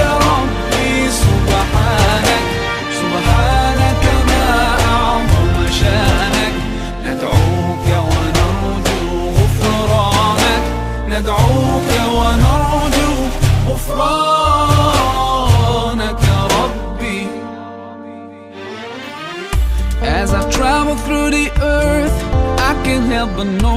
يا ربي سبحانك، سبحانك ما أعظم شانك. ندعوك ونرجو غفرانك، ندعوك ونرجو غفرانك يا ربي. As I travel through the earth, I can't help but know